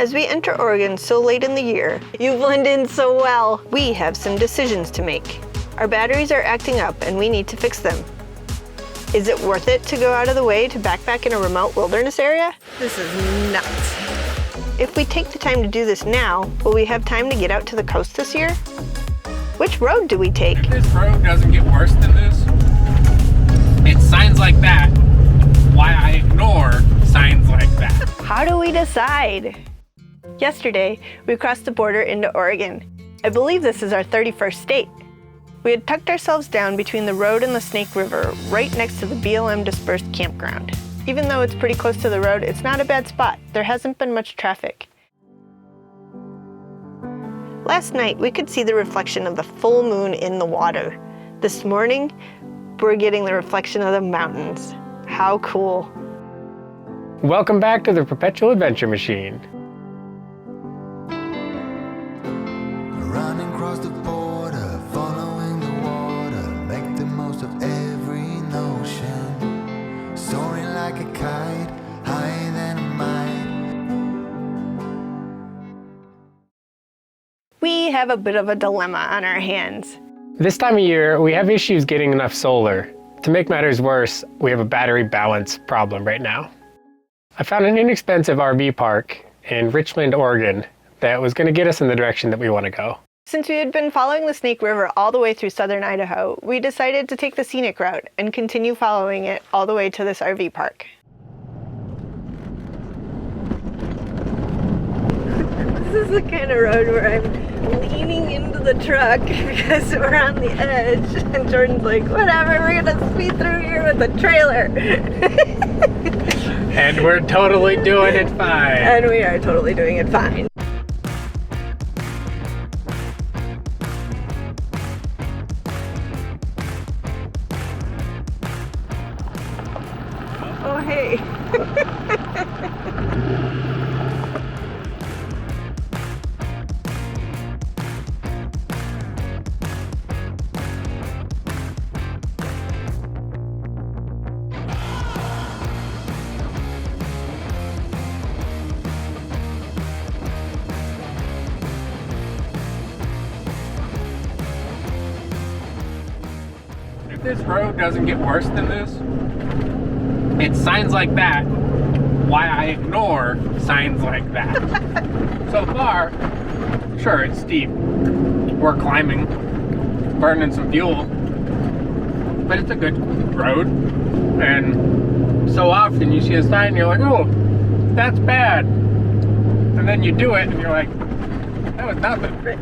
As we enter Oregon so late in the year, you blend in so well. We have some decisions to make. Our batteries are acting up and we need to fix them. Is it worth it to go out of the way to backpack in a remote wilderness area? This is nuts. If we take the time to do this now, will we have time to get out to the coast this year? Which road do we take? If this road doesn't get worse than this, it's signs like that. Why I ignore signs like that. How do we decide? Yesterday, we crossed the border into Oregon. I believe this is our 31st state. We had tucked ourselves down between the road and the Snake River, right next to the BLM dispersed campground. Even though it's pretty close to the road, it's not a bad spot. There hasn't been much traffic. Last night, we could see the reflection of the full moon in the water. This morning, we're getting the reflection of the mountains. How cool. Welcome back to the Perpetual Adventure Machine. Running across the border, following the water, make the most of every notion, soaring like a kite, higher than a mite. We have a bit of a dilemma on our hands. This time of year, we have issues getting enough solar. To make matters worse, we have a battery balance problem right now. I found an inexpensive RV park in Richmond, Oregon that was going to get us in the direction that we want to go. Since we had been following the Snake River all the way through southern Idaho, we decided to take the scenic route and continue following it all the way to this RV park. This is the kind of road where I'm leaning into the truck because we're on the edge, and Jordan's like, whatever, we're gonna speed through here with a trailer. And we're totally doing it fine. And we are totally doing it fine. Oh, hey. If this road doesn't get worse than this, it's signs like that. Why I ignore signs like that. So far, sure, it's steep. We're climbing, burning some fuel, but it's a good road. And so often you see a sign and you're like, oh, that's bad. And then you do it and you're like, that was nothing.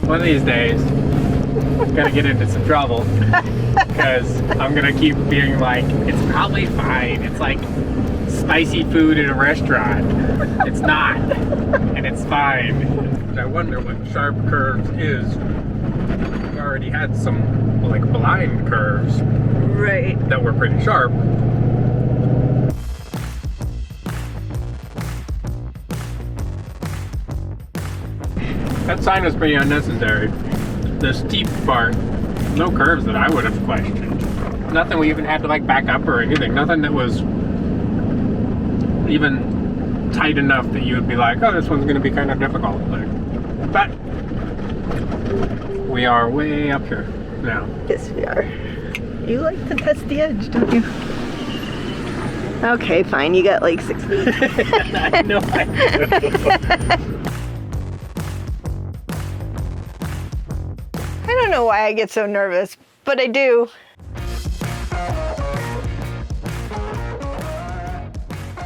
One of these days, I'm gonna get into some trouble because I'm gonna keep being like, it's probably fine. It's like spicy food in a restaurant. It's not, and it's fine. I wonder what sharp curves is. We already had some like blind curves, Right. that were pretty sharp. That sign was pretty unnecessary. The steep part, no curves that I would have questioned. Nothing we even had to like back up or anything. Nothing that was even tight enough that you would be like, oh, this one's going to be kind of difficult. But we are way up here now. Yes, we are. You like to test the edge, don't you? Okay, fine. You got like 6 feet. I know I do. I don't know why I get so nervous, but I do.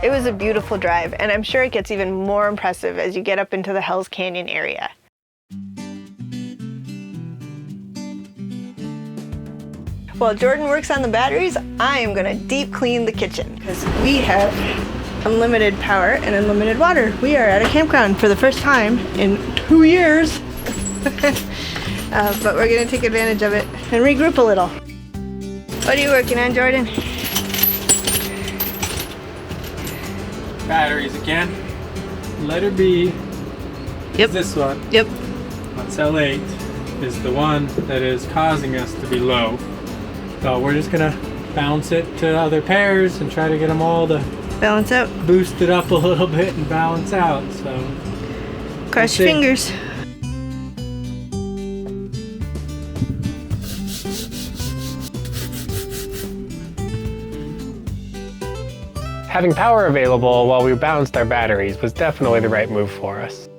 It was a beautiful drive, and I'm sure it gets even more impressive as you get up into the Hells Canyon area. While Jordan works on the batteries, I am gonna deep clean the kitchen because we have unlimited power and unlimited water. We are at a campground for the first time in 2 years. But we're gonna take advantage of it and regroup a little. What are you working on, Jordan? Batteries again. Letter B. Yep. Is this one. Yep. On cell 8 is the one that is causing us to be low. So we're just gonna bounce it to other pairs and try to get them all to Balance out. boost it up a little bit and balance out. So Cross your fingers. Having power available while we balanced our batteries was definitely the right move for us.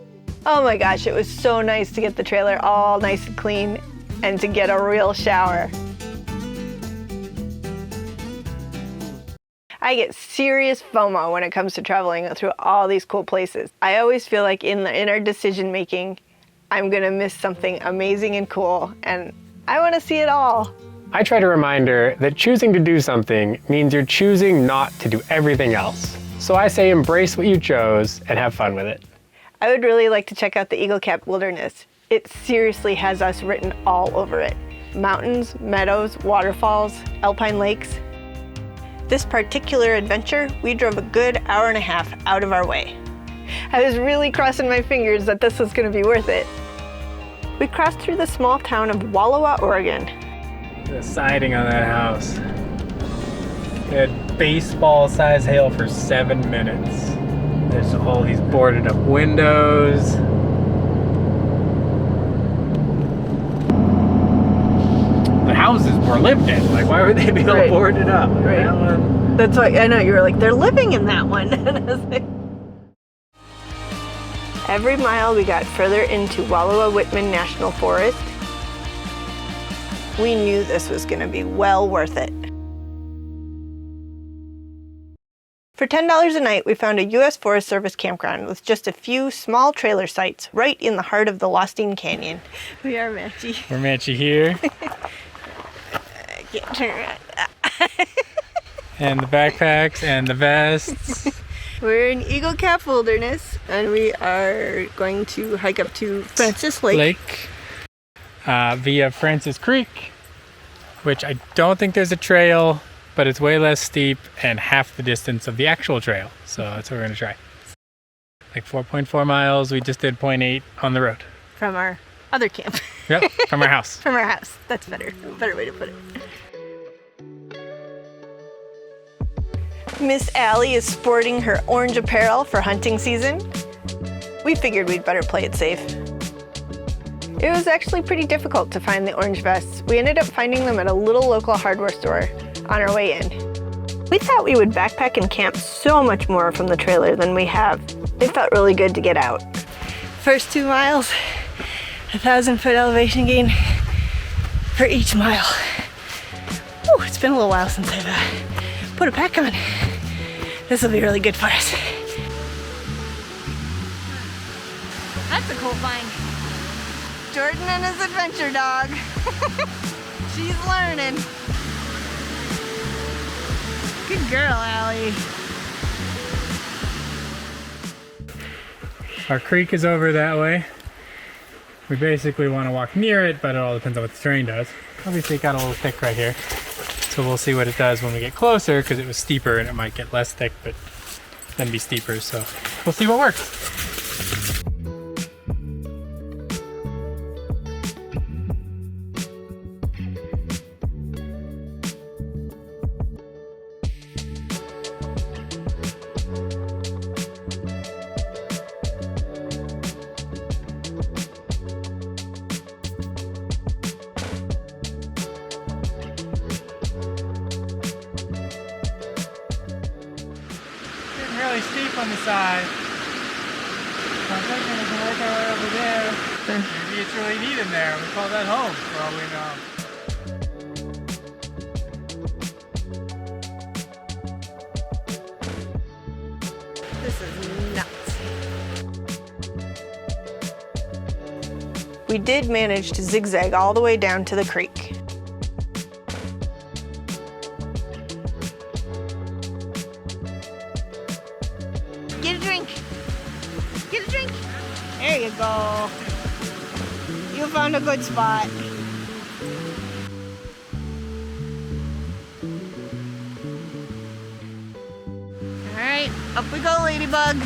Oh my gosh, it was so nice to get the trailer all nice and clean and to get a real shower. I get serious FOMO when it comes to traveling through all these cool places. I always feel like in our decision making, I'm gonna miss something amazing and cool, and I wanna see it all. I try to remind her that choosing to do something means you're choosing not to do everything else. So I say embrace what you chose and have fun with it. I would really like to check out the Eagle Cap Wilderness. It seriously has us written all over it. Mountains, meadows, waterfalls, alpine lakes. This particular adventure, we drove a good hour and a half out of our way. I was really crossing my fingers that this was gonna be worth it. We crossed through the small town of Wallowa, Oregon. the siding on that house. They had baseball-sized hail for 7 minutes. There's all these boarded up windows. The houses were lived in. Like, why would they be all boarded up? Right. That's why I know you were like, they're living in that one. And I was like, every mile we got further into Wallowa Whitman National Forest, we knew this was going to be well worth it. For $10 a night, we found a U.S. Forest Service campground with just a few small trailer sites right in the heart of the Lostine Canyon. We are Matchy. We're Matchy here. I can't turn around. And the backpacks and the vests. We're in Eagle Cap Wilderness, and we are going to hike up to Francis Lake. Via Francis Creek, which I don't think there's a trail, but it's way less steep and half the distance of the actual trail. So that's what we're gonna try. Like 4.4 miles, we just did 0.8 on the road. From our other camp. Yep, from our house. From our house. That's better. Better way to put it. Miss Allie is sporting her orange apparel for hunting season. We figured we'd better play it safe. It was actually pretty difficult to find the orange vests. We ended up finding them at a little local hardware store on our way in. We thought we would backpack and camp so much more from the trailer than we have. It felt really good to get out. First 2 miles, 1,000-foot elevation gain for each mile. Ooh, it's been a little while since I've put a pack on. This will be really good for us. That's a cool find. Jordan and his adventure dog. She's learning. Good girl, Allie. Our creek is over that way. We basically want to walk near it, but it all depends on what the terrain does. Obviously it got a little thick right here. So we'll see what it does when we get closer, because it was steeper and it might get less thick, but then be steeper. So we'll see what works. Really steep on the side. So I'm thinking we can work our way over there. Maybe it's really neat in there. We call that home for all we know. This is nuts. We did manage to zigzag all the way down to the creek. Get a drink. Get a drink. There you go. You found a good spot. All right, up we go, Ladybug.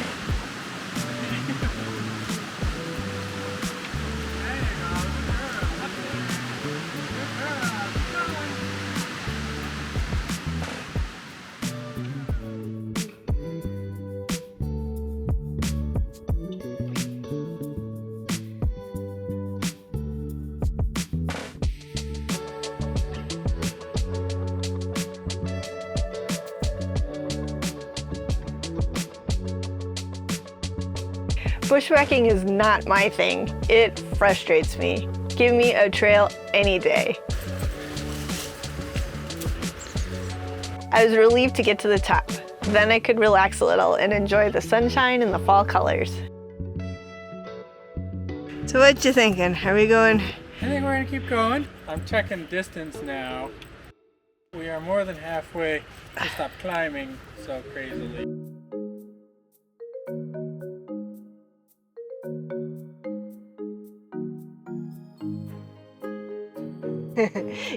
Bushwhacking is not my thing. It frustrates me. Give me a trail any day. I was relieved to get to the top. Then I could relax a little and enjoy the sunshine and the fall colors. So what you thinking? Are we going? I think we're gonna keep going. I'm checking distance now. We are more than halfway to stop climbing so crazily.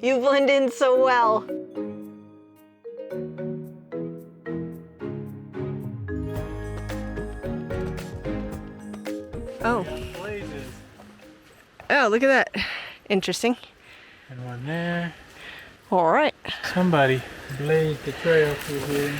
You blend in so well. Oh. Blazes. Oh, look at that. Interesting. And one there. All right. Somebody blazed the trail through here.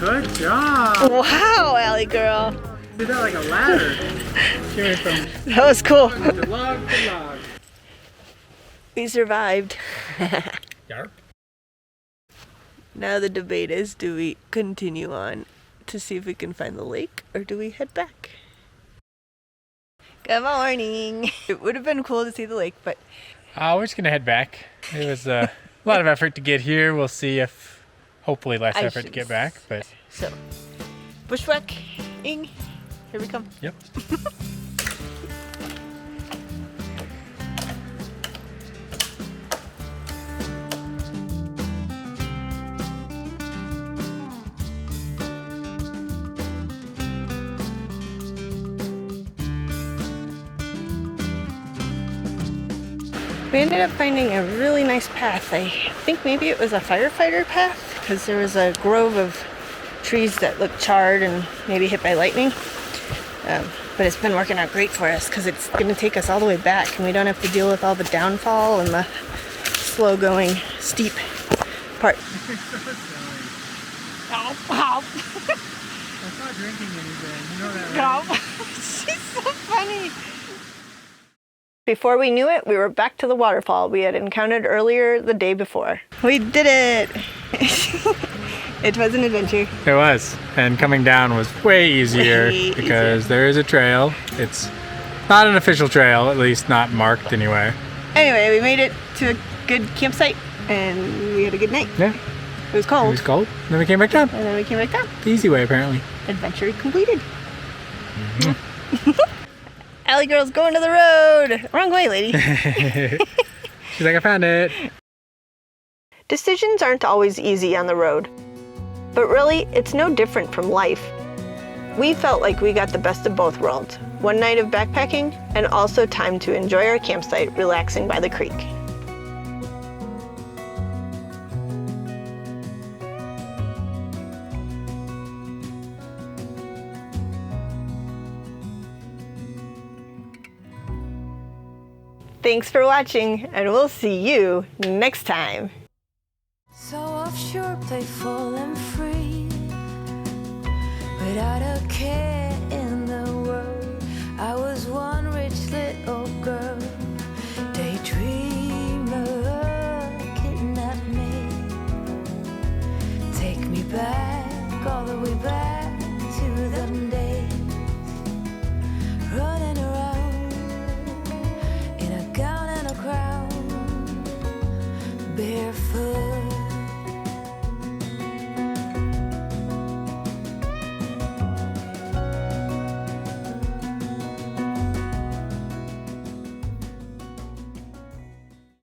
Good job! Wow, Allie girl. Did that like a ladder. She went from That was cool. log to log. We survived. Yarp. Now the debate is, do we continue on to see if we can find the lake, or do we head back? Good morning. It would have been cool to see the lake, but... We're just gonna head back. It was a lot of effort to get here. We'll see if, hopefully less effort to get back, but... So, bushwhacking, here we come. Yep. We ended up finding a really nice path. I think maybe it was a firefighter path, because there was a grove of trees that looked charred and maybe hit by lightning. But it's been working out great for us because it's going to take us all the way back, and we don't have to deal with all the downfall and the slow going steep part. Help, help. I'm not drinking anything. You know that, right? Help. She's so funny. Before we knew it, we were back to the waterfall we had encountered earlier the day before. We did it! It was an adventure. It was. And coming down was way easier because there is a trail. It's not an official trail, at least not marked anyway. Anyway, we made it to a good campsite and we had a good night. Yeah. It was cold. It was cold. Then we came back down. And then we came back down. The easy way, apparently. Adventure completed. Allie girl's going to the road. Wrong way, lady. She's like, I found it. Decisions aren't always easy on the road. But really, it's no different from life. We felt like we got the best of both worlds. One night of backpacking, and also time to enjoy our campsite relaxing by the creek. Thanks for watching, and we'll see you next time. So offshore, playful and free, without a care.